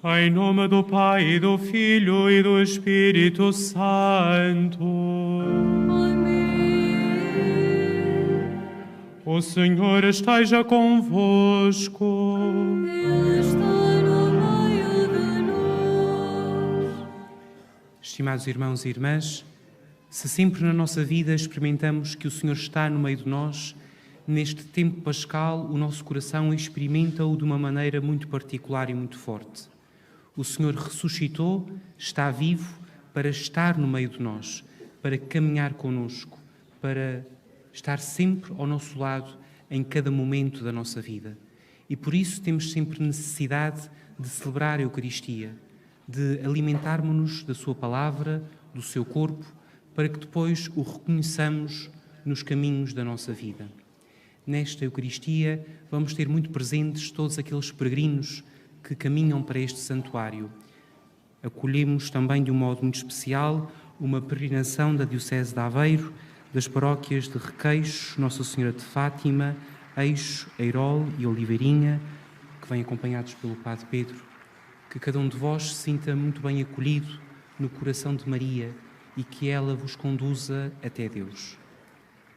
Em nome do Pai, e do Filho e do Espírito Santo. Amém. O Senhor esteja convosco. Ele está no meio de nós. Estimados irmãos e irmãs, se sempre na nossa vida experimentamos que o Senhor está no meio de nós, neste tempo pascal o nosso coração experimenta-o de uma maneira muito particular e muito forte. O Senhor ressuscitou, está vivo para estar no meio de nós, para caminhar conosco, para estar sempre ao nosso lado em cada momento da nossa vida. E por isso temos sempre necessidade de celebrar a Eucaristia, de alimentarmos-nos da sua palavra, do seu corpo, para que depois o reconheçamos nos caminhos da nossa vida. Nesta Eucaristia vamos ter muito presentes todos aqueles peregrinos que caminham para este santuário. Acolhemos também de um modo muito especial uma peregrinação da Diocese de Aveiro, das paróquias de Requeixo, Nossa Senhora de Fátima, Eixo, Eirol e Oliveirinha, que vêm acompanhados pelo Padre Pedro. Que cada um de vós se sinta muito bem acolhido no coração de Maria e que ela vos conduza até Deus.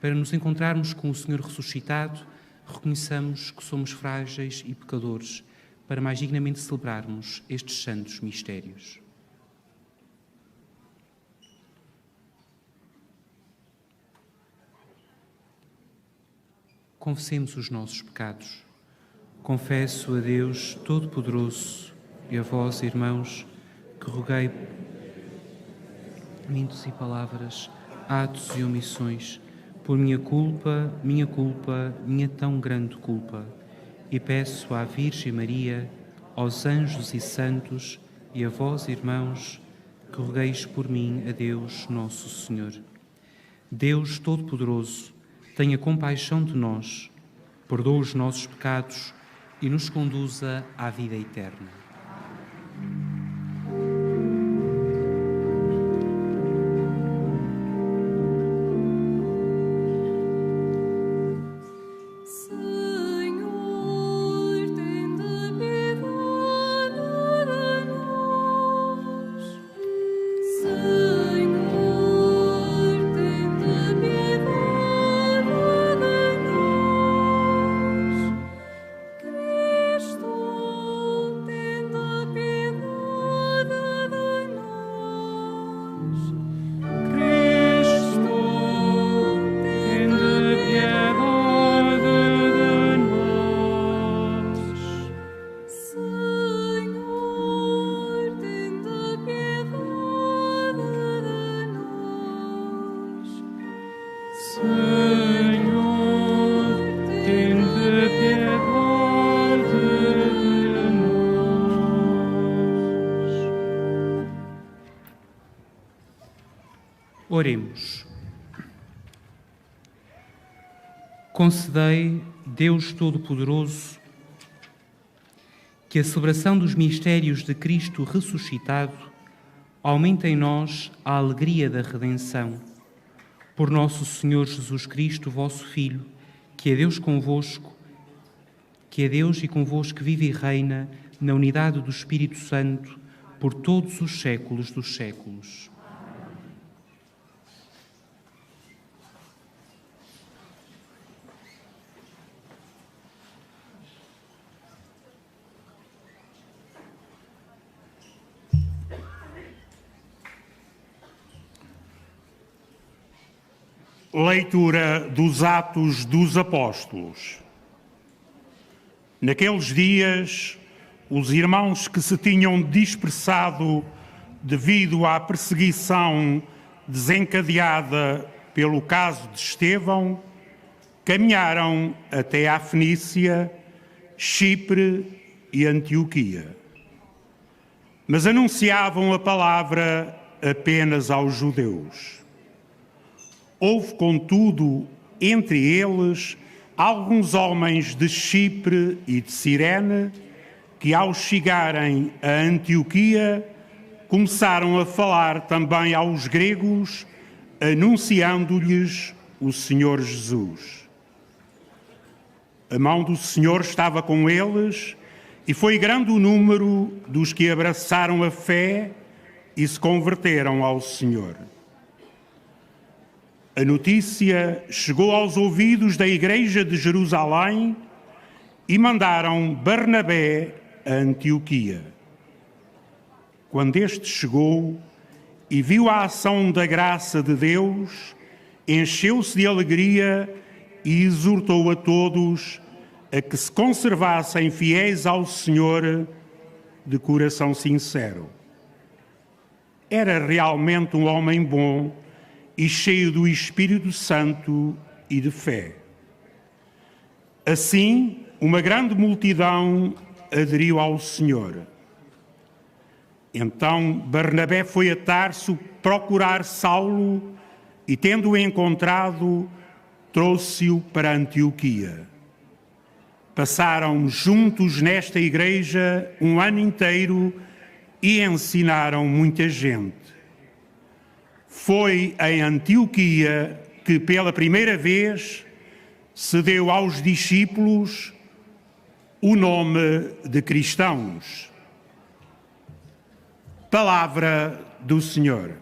Para nos encontrarmos com o Senhor ressuscitado, reconheçamos que somos frágeis e pecadores, para mais dignamente celebrarmos estes santos mistérios. Confessemos os nossos pecados. Confesso a Deus Todo-Poderoso e a vós, irmãos, que roguei pensamentos e palavras, atos e omissões, por minha culpa, minha tão grande culpa. E peço à Virgem Maria, aos anjos e santos, e a vós, irmãos, que rogueis por mim a Deus Nosso Senhor. Deus Todo-Poderoso, tenha compaixão de nós, perdoa os nossos pecados e nos conduza à vida eterna. Oremos. Concedei, Deus Todo-Poderoso, que a celebração dos mistérios de Cristo ressuscitado aumente em nós a alegria da redenção. Por nosso Senhor Jesus Cristo, vosso Filho, que é Deus convosco, que é Deus e convosco vive e reina na unidade do Espírito Santo por todos os séculos dos séculos. Leitura dos Atos dos Apóstolos. Naqueles dias, os irmãos que se tinham dispersado devido à perseguição desencadeada pelo caso de Estevão, caminharam até à Fenícia, Chipre e Antioquia. Mas anunciavam a palavra apenas aos judeus. Houve, contudo, entre eles alguns homens de Chipre e de Cirene que, ao chegarem a Antioquia, começaram a falar também aos gregos, anunciando-lhes o Senhor Jesus. A mão do Senhor estava com eles E foi grande o número dos que abraçaram a fé e se converteram ao Senhor. A notícia chegou aos ouvidos da Igreja de Jerusalém e mandaram Barnabé a Antioquia. Quando este chegou e viu a ação da graça de Deus, encheu-se de alegria e exortou a todos a que se conservassem fiéis ao Senhor de coração sincero. Era realmente um homem bom e cheio do Espírito Santo e de fé. Assim, uma grande multidão aderiu ao Senhor. Então Barnabé foi a Tarso procurar Saulo e, tendo-o encontrado, trouxe-o para Antioquia. Passaram juntos nesta igreja um ano inteiro e ensinaram muita gente. Foi em Antioquia que, pela primeira vez, se deu aos discípulos o nome de cristãos. Palavra do Senhor.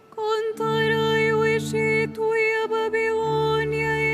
Contarei o Egito e a Babilônia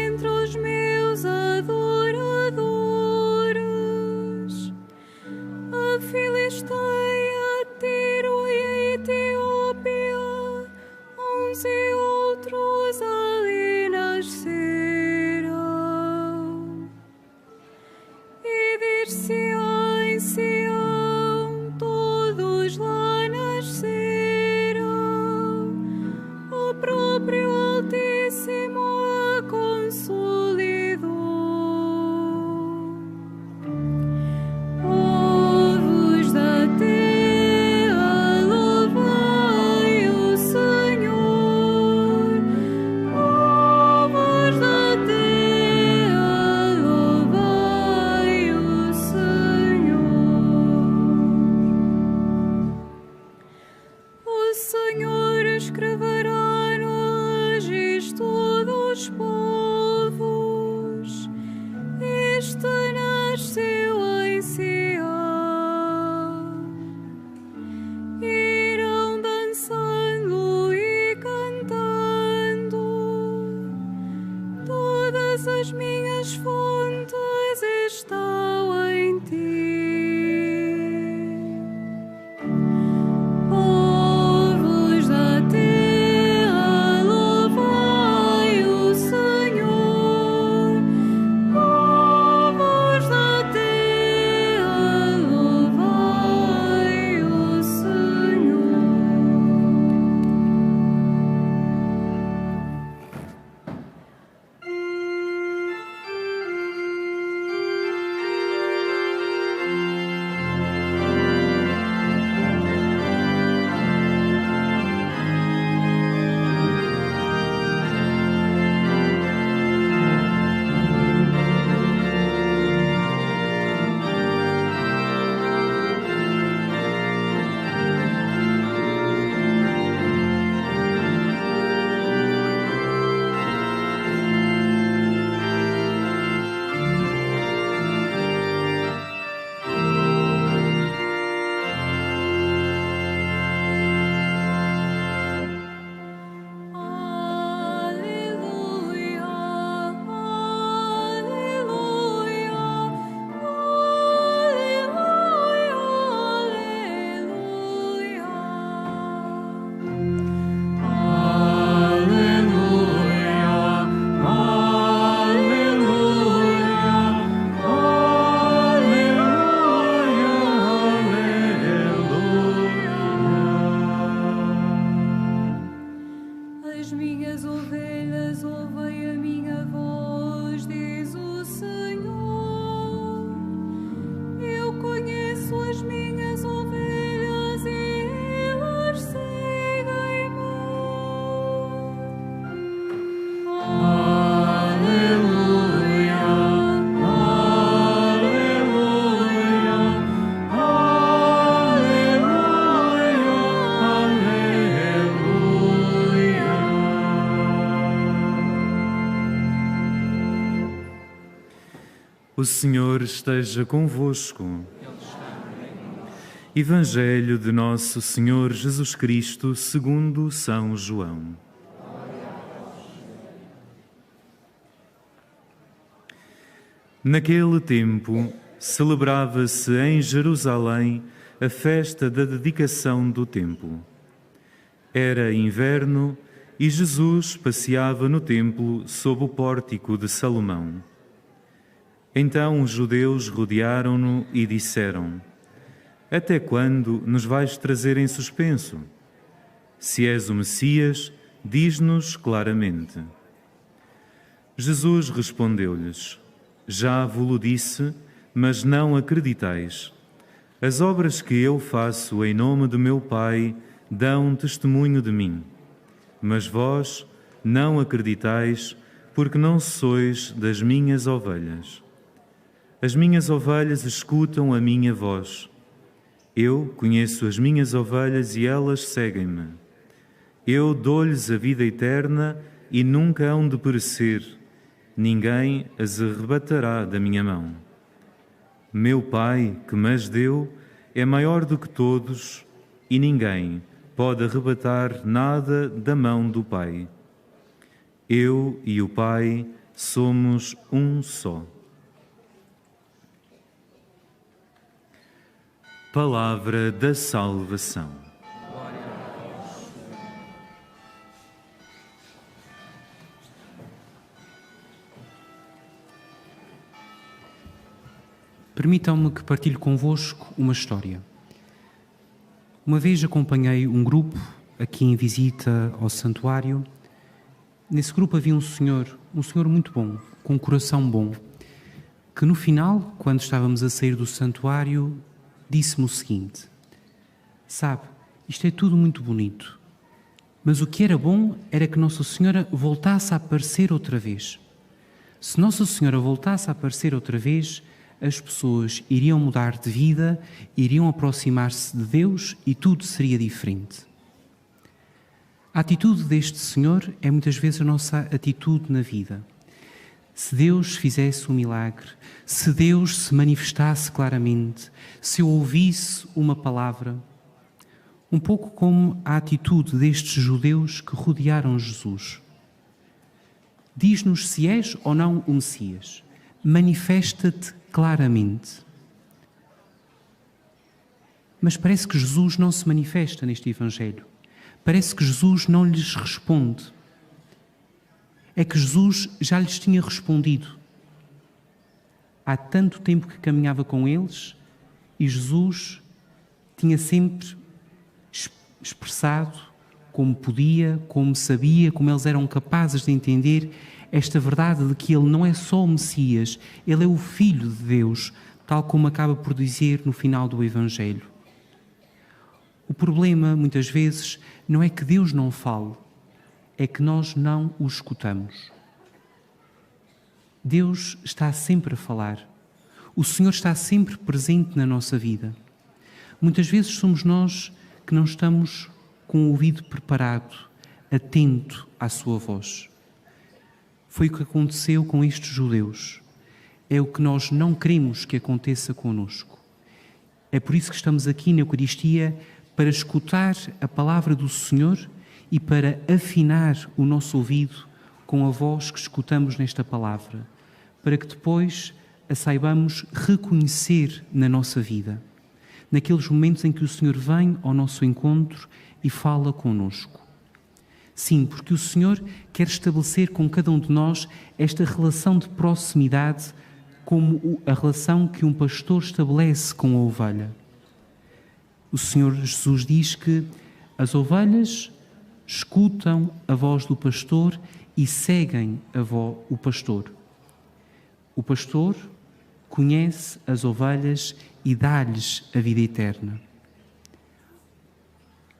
O Senhor esteja convosco. Evangelho de Nosso Senhor Jesus Cristo, segundo São João. Naquele tempo, celebrava-se em Jerusalém a festa da dedicação do templo. Era inverno e Jesus passeava no templo sob o pórtico de Salomão. Então os judeus rodearam-no e disseram: Até quando nos vais trazer em suspenso? Se és o Messias, diz-nos claramente. Jesus respondeu-lhes: Já vos disse, mas não acreditais. As obras que eu faço em nome do meu Pai dão testemunho de mim. Mas vós não acreditais, porque não sois das minhas ovelhas. As minhas ovelhas escutam a minha voz. Eu conheço as minhas ovelhas e elas seguem-me. Eu dou-lhes a vida eterna e nunca hão de perecer. Ninguém as arrebatará da minha mão. Meu Pai, que me as deu, é maior do que todos e ninguém pode arrebatar nada da mão do Pai. Eu e o Pai somos um só. Palavra da salvação. Permitam-me que partilhe convosco uma história. Uma vez acompanhei um grupo aqui em visita ao santuário. Nesse grupo havia um senhor muito bom, com um coração bom, que no final, quando estávamos a sair do santuário, disse-me o seguinte: sabe, isto é tudo muito bonito, mas o que era bom era que Nossa Senhora voltasse a aparecer outra vez. Se Nossa Senhora voltasse a aparecer outra vez, as pessoas iriam mudar de vida, iriam aproximar-se de Deus e tudo seria diferente. A atitude deste Senhor é muitas vezes a nossa atitude na vida. Se Deus fizesse um milagre, se Deus se manifestasse claramente, se eu ouvisse uma palavra, um pouco como a atitude destes judeus que rodearam Jesus. Diz-nos se és ou não o Messias. Manifesta-te claramente. Mas parece que Jesus não se manifesta neste Evangelho. Parece que Jesus não lhes responde. É que Jesus já lhes tinha respondido. Há tanto tempo que caminhava com eles e Jesus tinha sempre expressado como podia, como sabia, como eles eram capazes de entender esta verdade de que ele não é só o Messias, ele é o Filho de Deus, tal como acaba por dizer no final do Evangelho. O problema, muitas vezes, não é que Deus não fale, é que nós não o escutamos. Deus está sempre a falar. O Senhor está sempre presente na nossa vida. Muitas vezes somos nós que não estamos com o ouvido preparado, atento à sua voz. Foi o que aconteceu com estes judeus. É o que nós não queremos que aconteça conosco. É por isso que estamos aqui na Eucaristia, para escutar a palavra do Senhor e para afinar o nosso ouvido com a voz que escutamos nesta palavra, para que depois a saibamos reconhecer na nossa vida, naqueles momentos em que o Senhor vem ao nosso encontro e fala conosco. Sim, porque o Senhor quer estabelecer com cada um de nós esta relação de proximidade, como a relação que um pastor estabelece com a ovelha. O Senhor Jesus diz que as ovelhas escutam a voz do pastor e seguem o pastor. O pastor conhece as ovelhas e dá-lhes a vida eterna.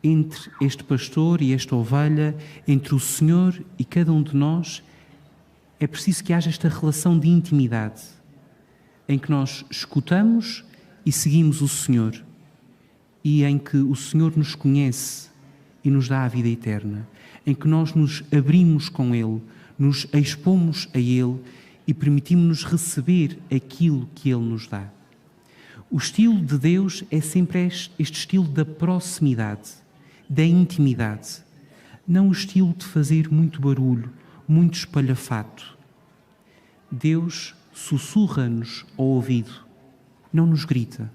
Entre este pastor e esta ovelha, entre o Senhor e cada um de nós, é preciso que haja esta relação de intimidade, em que nós escutamos e seguimos o Senhor, e em que o Senhor nos conhece e nos dá a vida eterna, em que nós nos abrimos com Ele, nos expomos a Ele e permitimos-nos receber aquilo que Ele nos dá. O estilo de Deus é sempre este estilo da proximidade, da intimidade. Não o estilo de fazer muito barulho, muito espalhafato. Deus sussurra-nos ao ouvido, não nos grita.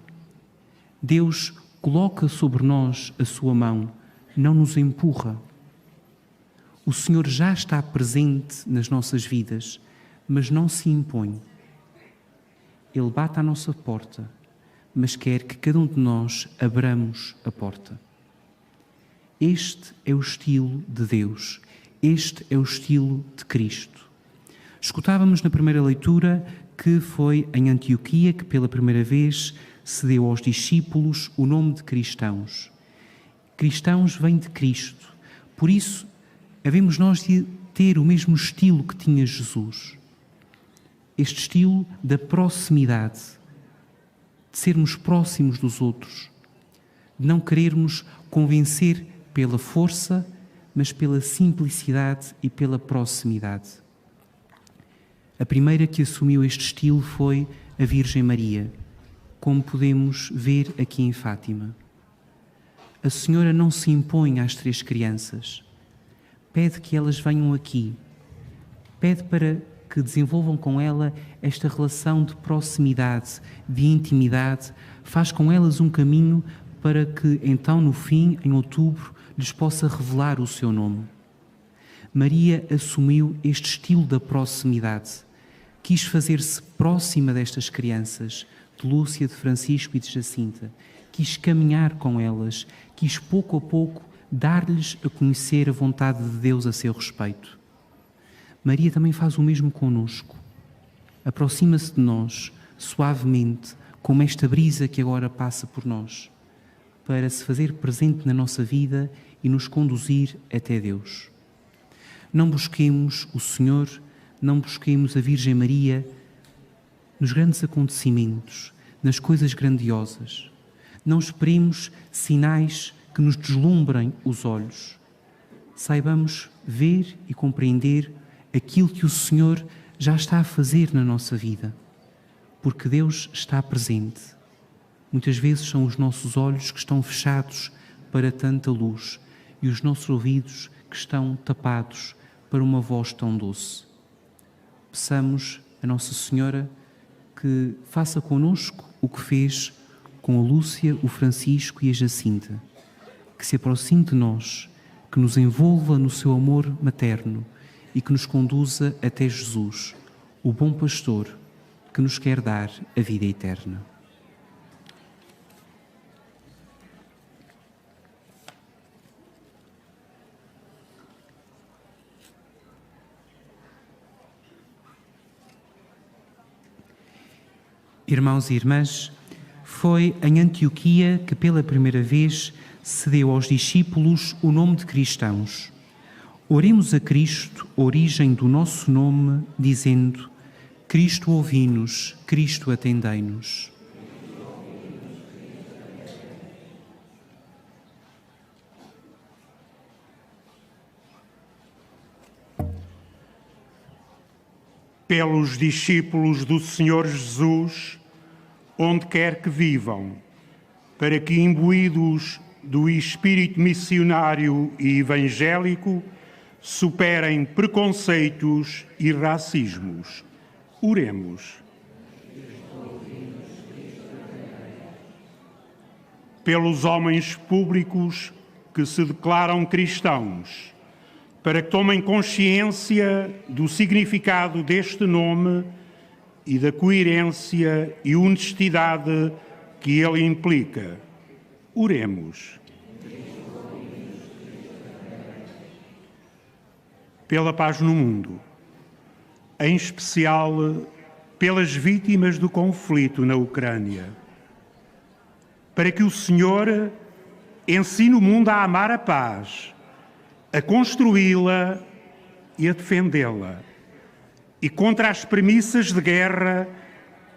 Deus coloca sobre nós a sua mão, não nos empurra. O Senhor já está presente nas nossas vidas, mas não se impõe. Ele bate à nossa porta, mas quer que cada um de nós abramos a porta. Este é o estilo de Deus, este é o estilo de Cristo. Escutávamos na primeira leitura que foi em Antioquia que pela primeira vez se deu aos discípulos o nome de cristãos. Cristãos vem de Cristo, por isso havemos nós de ter o mesmo estilo que tinha Jesus. Este estilo da proximidade, de sermos próximos dos outros, de não querermos convencer pela força, mas pela simplicidade e pela proximidade. A primeira que assumiu este estilo foi a Virgem Maria, como podemos ver aqui em Fátima. A Senhora não se impõe às 3 crianças, pede que elas venham aqui, pede para que desenvolvam com ela esta relação de proximidade, de intimidade, faz com elas um caminho para que então no fim, em outubro, lhes possa revelar o seu nome. Maria assumiu este estilo da proximidade, quis fazer-se próxima destas crianças, de Lúcia, de Francisco e de Jacinta, quis caminhar com elas, quis pouco a pouco dar-lhes a conhecer a vontade de Deus a seu respeito. Maria também faz o mesmo conosco. Aproxima-se de nós, suavemente, como esta brisa que agora passa por nós, para se fazer presente na nossa vida e nos conduzir até Deus. Não busquemos o Senhor, não busquemos a Virgem Maria nos grandes acontecimentos, nas coisas grandiosas. Não esperemos sinais que nos deslumbrem os olhos. Saibamos ver e compreender aquilo que o Senhor já está a fazer na nossa vida, porque Deus está presente. Muitas vezes são os nossos olhos que estão fechados para tanta luz e os nossos ouvidos que estão tapados para uma voz tão doce. Peçamos a Nossa Senhora que faça conosco o que fez com a Lúcia, o Francisco e a Jacinta, que se aproxime de nós, que nos envolva no seu amor materno e que nos conduza até Jesus, o bom pastor que nos quer dar a vida eterna. Irmãos e irmãs, foi em Antioquia que pela primeira vez se deu aos discípulos o nome de cristãos. Oremos a Cristo, origem do nosso nome, dizendo: Cristo ouvi-nos, Cristo atendei-nos. Pelos discípulos do Senhor Jesus, onde quer que vivam, para que, imbuídos do espírito missionário e evangélico, superem preconceitos e racismos. Oremos. Pelos homens públicos que se declaram cristãos, para que tomem consciência do significado deste nome e da coerência e honestidade que ele implica. Oremos. Pela paz no mundo, em especial pelas vítimas do conflito na Ucrânia, para que o Senhor ensine o mundo a amar a paz, a construí-la e a defendê-la, e contra as premissas de guerra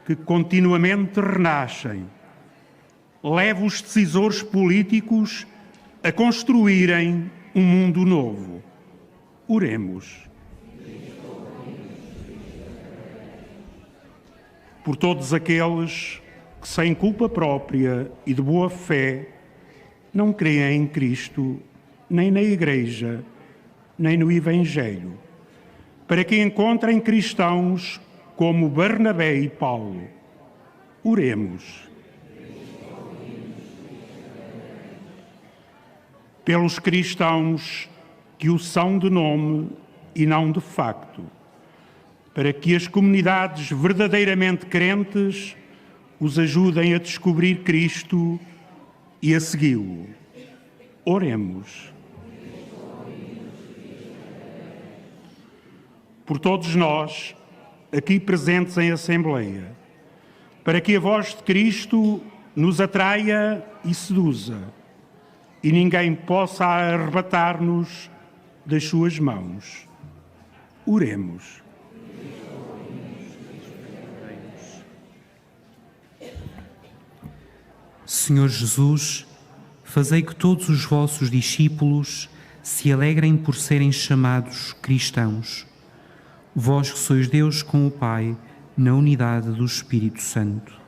que continuamente renascem. Leve os decisores políticos a construírem um mundo novo. Oremos. por todos aqueles que, sem culpa própria e de boa fé, não creem em Cristo, nem na Igreja, nem no Evangelho, para que encontrem cristãos como Barnabé e Paulo. Oremos. Pelos cristãos que o são de nome e não de facto, para que as comunidades verdadeiramente crentes os ajudem a descobrir Cristo e a segui-lo. Oremos. Por todos nós, aqui presentes em Assembleia, para que a voz de Cristo nos atraia e seduza, e ninguém possa arrebatar-nos das suas mãos. Oremos. Senhor Jesus, fazei que todos os vossos discípulos se alegrem por serem chamados cristãos. Vós que sois Deus com o Pai, na unidade do Espírito Santo.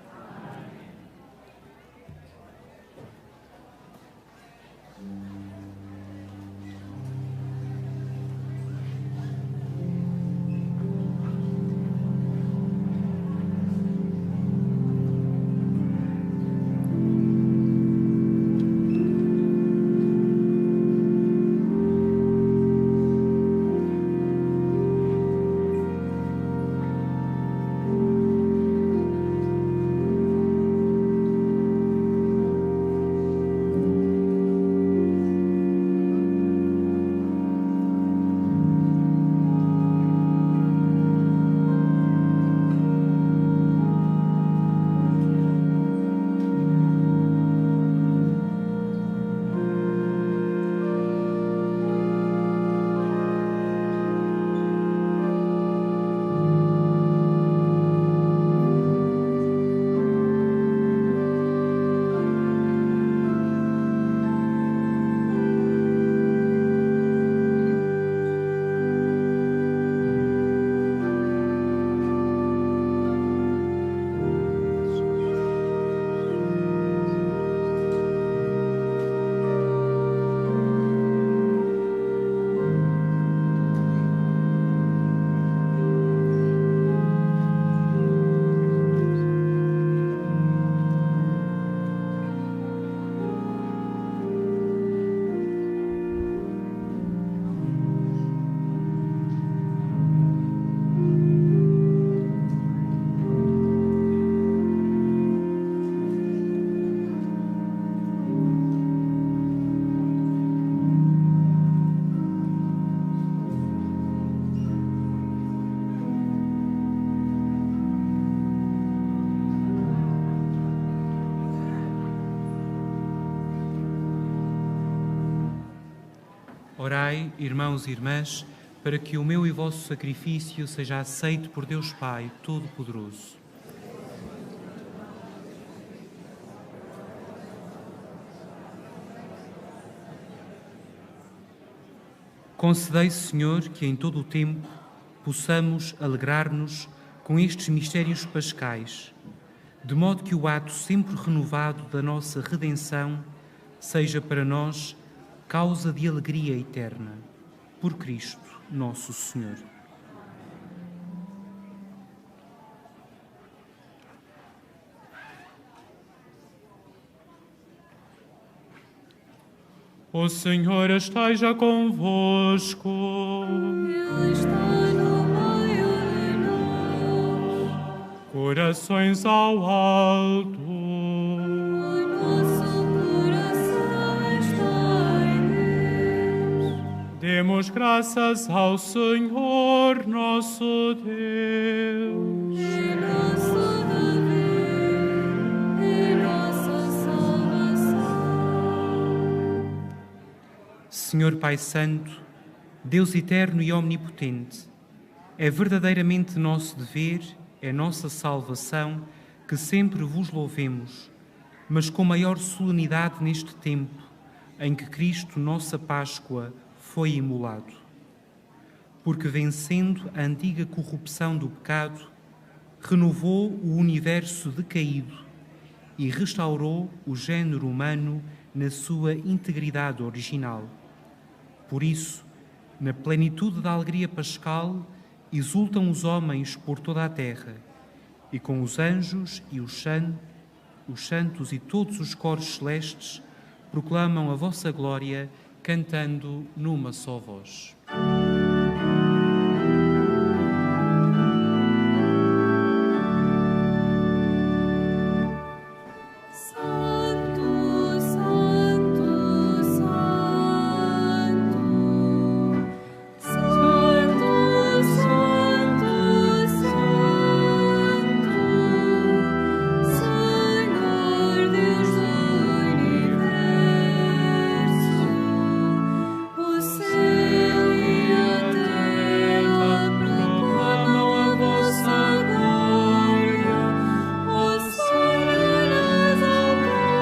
Orai, irmãos e irmãs, para que o meu e vosso sacrifício seja aceito por Deus Pai Todo-Poderoso. Concedei, Senhor, que em todo o tempo possamos alegrar-nos com estes mistérios pascais, de modo que o ato sempre renovado da nossa redenção seja para nós causa de alegria eterna. Por Cristo, nosso Senhor. O Senhor esteja convosco. Ele está no meio de nós. Corações ao alto. O nosso coração está em Deus. Demos graças ao Senhor nosso Deus. É nosso dever, é nossa salvação. Senhor Pai Santo, Deus eterno e omnipotente, é verdadeiramente nosso dever, é nossa salvação, que sempre vos louvemos, mas com maior solenidade neste tempo em que Cristo, nossa Páscoa, foi imolado. Porque vencendo a antiga corrupção do pecado, renovou o universo decaído e restaurou o género humano na sua integridade original. Por isso, na plenitude da alegria pascal, exultam os homens por toda a terra, e com os anjos e os santos e todos os coros celestes proclamam a vossa glória, cantando numa só voz. Santo, Santo, Santo, Santo, Santo, Santo, Senhor Deus do universo, o céu e a terra proclamam a vossa glória, Hosana nas alturas,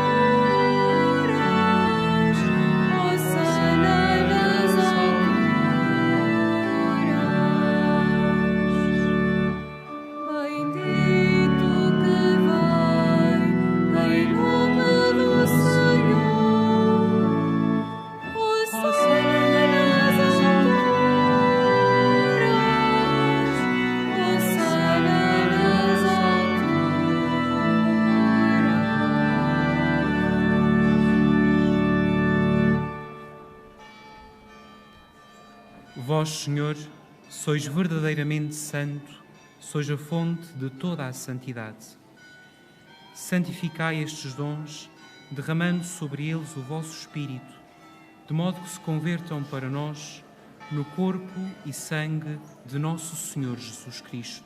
Hosana nas alturas. Bendito que vai em nome do Senhor, Hosana nas alturas, Hosana nas alturas. Vós, Senhor, sois verdadeiramente santo, sois a fonte de toda a santidade. Santificai estes dons, derramando sobre eles o vosso Espírito, de modo que se convertam para nós no corpo e sangue de nosso Senhor Jesus Cristo.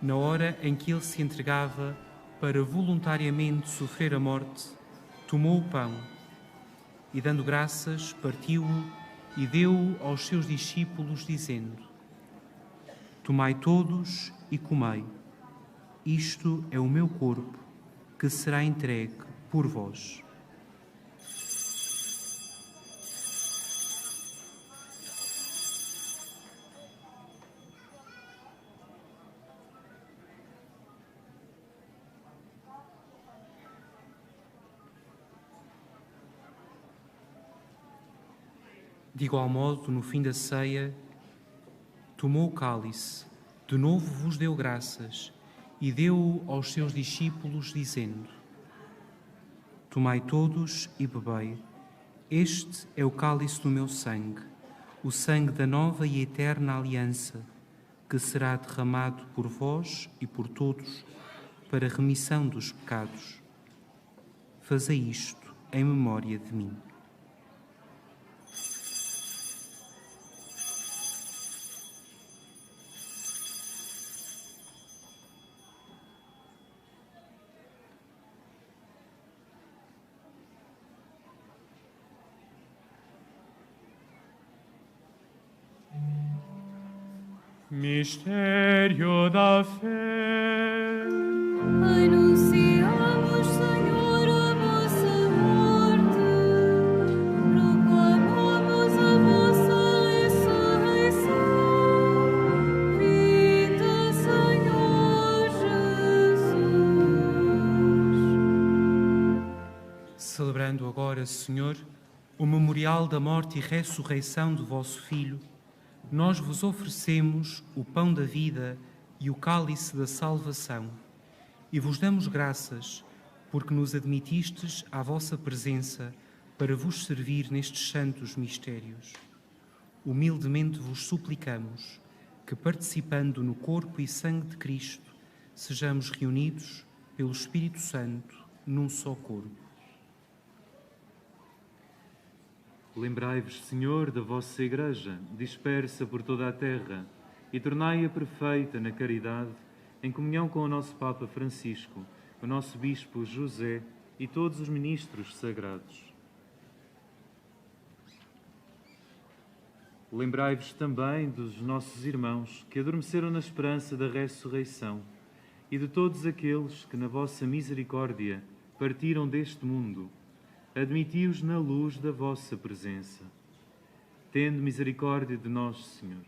Na hora em que ele se entregava para voluntariamente sofrer a morte, tomou o pão e, dando graças, partiu-o e deu-o aos seus discípulos, dizendo: Tomai todos e comei. Isto é o meu corpo, que será entregue por vós. De igual modo, no fim da ceia, tomou o cálice, de novo vos deu graças e deu-o aos seus discípulos, dizendo: Tomai todos e bebei. Este é o cálice do meu sangue, o sangue da nova e eterna aliança, que será derramado por vós e por todos para a remissão dos pecados. Fazei isto em memória de mim. Mistério da fé. Anunciamos, Senhor, a vossa morte, proclamamos a vossa ressurreição. Vinde, Senhor Jesus. Celebrando agora, Senhor, o memorial da morte e ressurreição do vosso Filho, nós vos oferecemos o pão da vida e o cálice da salvação, e vos damos graças, porque nos admitistes à vossa presença para vos servir nestes santos mistérios. Humildemente vos suplicamos que, participando no corpo e sangue de Cristo, sejamos reunidos pelo Espírito Santo num só corpo. Lembrai-vos, Senhor, da vossa Igreja, dispersa por toda a terra, e tornai-a perfeita na caridade, em comunhão com o nosso Papa Francisco, o nosso Bispo José e todos os ministros sagrados. Lembrai-vos também dos nossos irmãos que adormeceram na esperança da ressurreição e de todos aqueles que, na vossa misericórdia, partiram deste mundo. Admiti-os na luz da vossa presença. Tende misericórdia de nós, Senhor,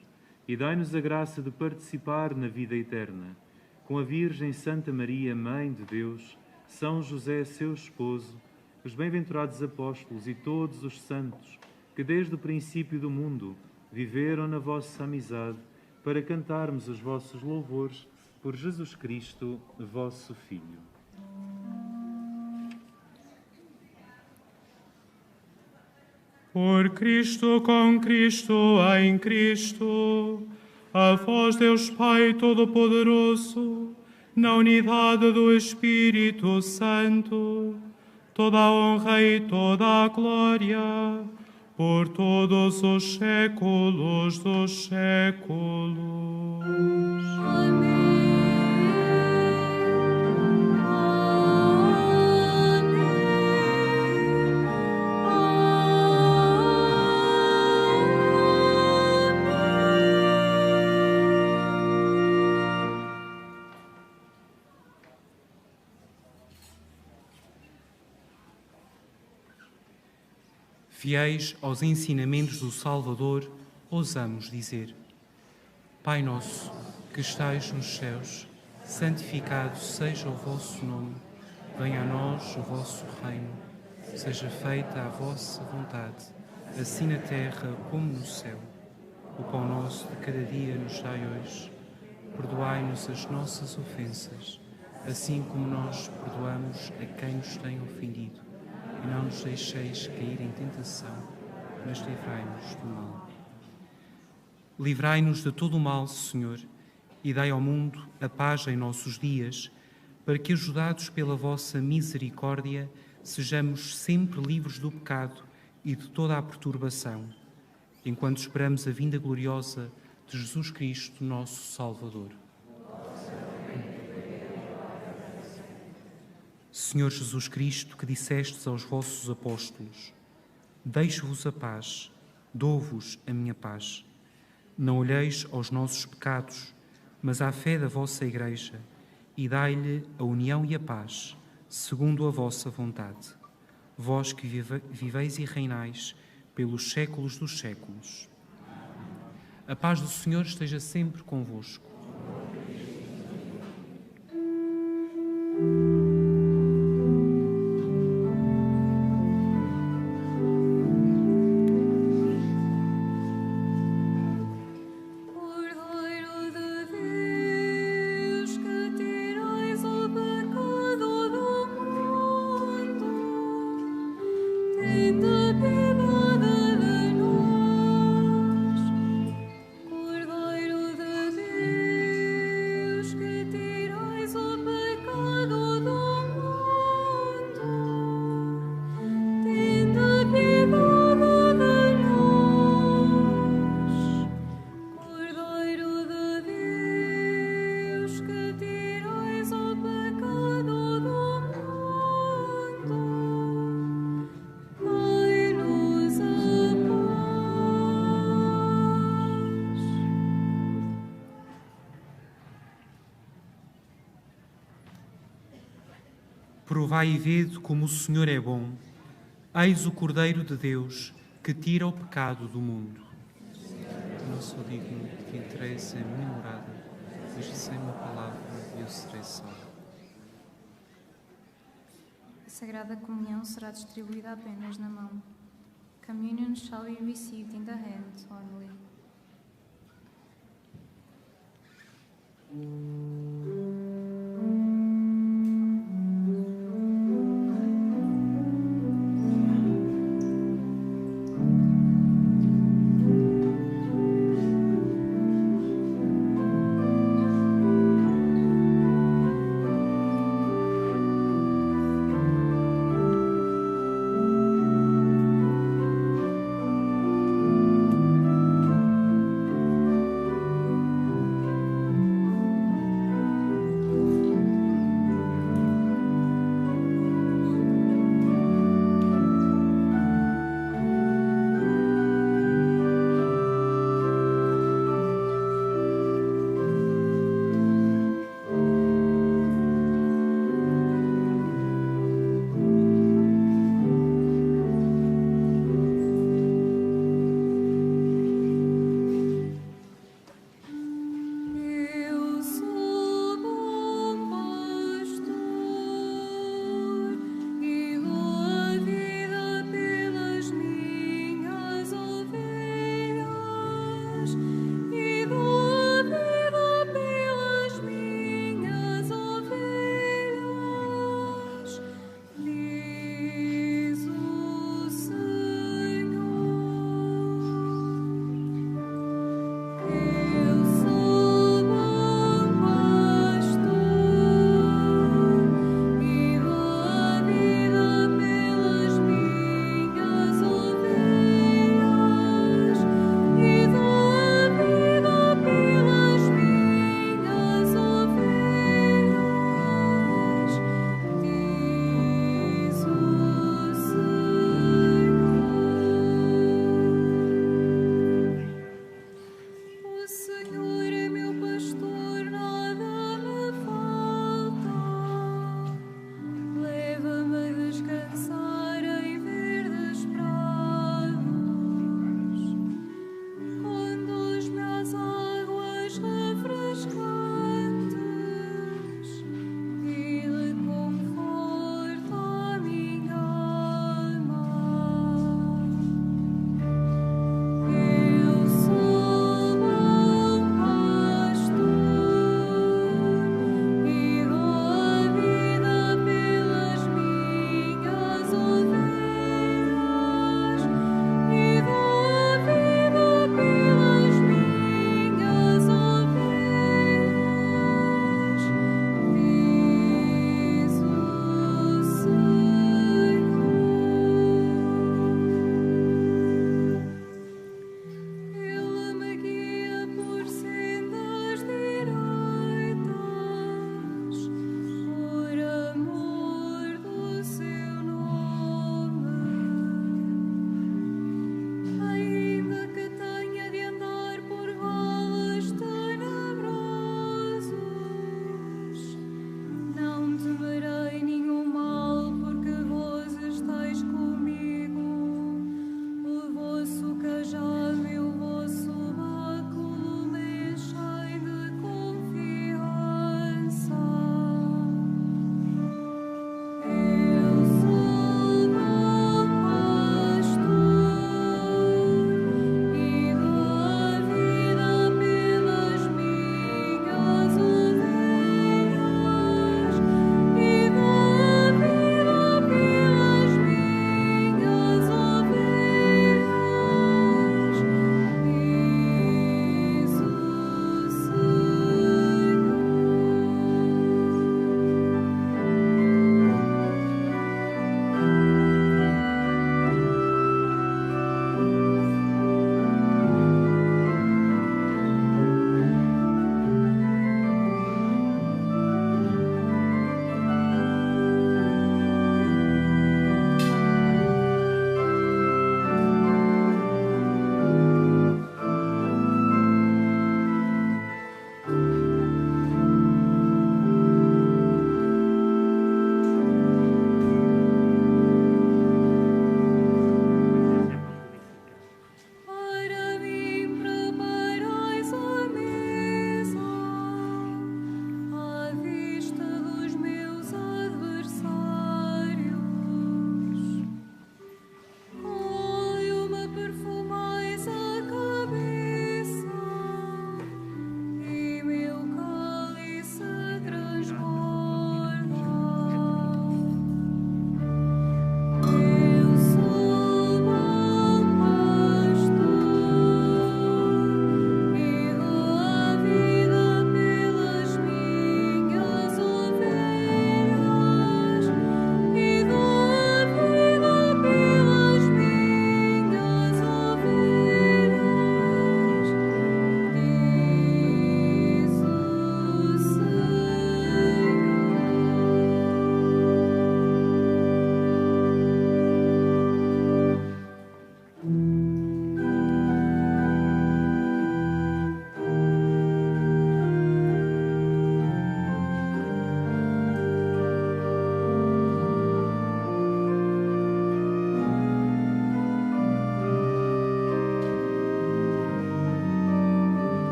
e dai-nos a graça de participar na vida eterna. Com a Virgem Santa Maria, Mãe de Deus, São José, seu esposo, os bem-aventurados apóstolos e todos os santos, que desde o princípio do mundo viveram na vossa amizade, para cantarmos os vossos louvores por Jesus Cristo, vosso Filho. Por Cristo, com Cristo, em Cristo, a vós, Deus Pai Todo-Poderoso, na unidade do Espírito Santo, toda a honra e toda a glória, por todos os séculos dos séculos. Amém. Fiéis aos ensinamentos do Salvador, ousamos dizer: Pai nosso, que estais nos céus, santificado seja o vosso nome. Venha a nós o vosso reino. Seja feita a vossa vontade, assim na terra como no céu. O pão nosso de cada dia nos dai hoje. Perdoai-nos as nossas ofensas, assim como nós perdoamos a quem nos tem ofendido. E não nos deixeis cair em tentação, mas livrai-nos do mal. Livrai-nos de todo o mal, Senhor, e dai ao mundo a paz em nossos dias, para que, ajudados pela vossa misericórdia, sejamos sempre livres do pecado e de toda a perturbação, enquanto esperamos a vinda gloriosa de Jesus Cristo, nosso Salvador. Senhor Jesus Cristo, que dissestes aos vossos apóstolos: deixo-vos a paz, dou-vos a minha paz. Não olheis aos nossos pecados, mas à fé da vossa Igreja, e dai-lhe a união e a paz, segundo a vossa vontade. Vós que viveis e reinais pelos séculos dos séculos. A paz do Senhor esteja sempre convosco. Provai e vede como o Senhor é bom. Eis o Cordeiro de Deus, que tira o pecado do mundo. Não sou digno de que entreis em minha morada, mas sem uma palavra eu serei salvo. A Sagrada Comunhão será distribuída apenas na mão. Communion shall be received in the hand only.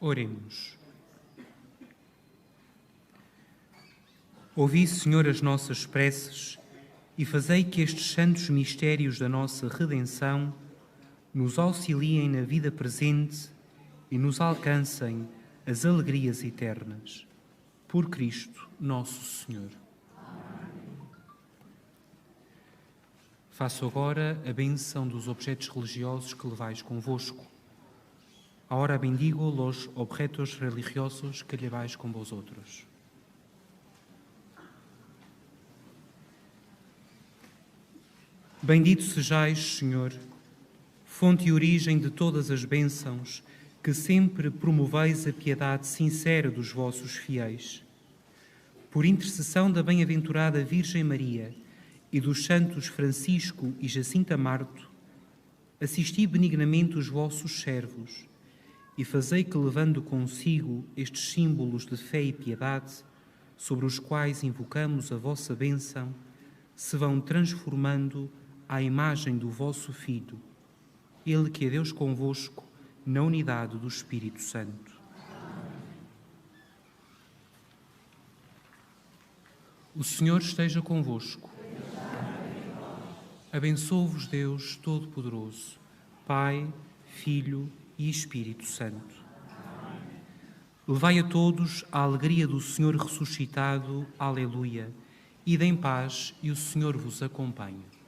Oremos. Ouvi, Senhor, as nossas preces e fazei que estes santos mistérios da nossa redenção nos auxiliem na vida presente e nos alcancem as alegrias eternas. Por Cristo, nosso Senhor. Faço agora a bênção dos objetos religiosos que levais convosco. Ahora bendigo los objetos religiosos que lleváis con vosotros. Bendito sejais, Senhor, fonte e origem de todas as bênçãos, que sempre promoveis a piedade sincera dos vossos fiéis. Por intercessão da bem-aventurada Virgem Maria e dos santos Francisco e Jacinta Marto, assisti benignamente os vossos servos e fazei que, levando consigo estes símbolos de fé e piedade, sobre os quais invocamos a vossa bênção, se vão transformando à imagem do vosso Filho, Ele que é Deus convosco, na unidade do Espírito Santo. O Senhor esteja convosco. Abençoe-vos Deus Todo-Poderoso, Pai, Filho e Espírito Santo. Levai a todos a alegria do Senhor ressuscitado. Aleluia. Ide em paz e o Senhor vos acompanhe.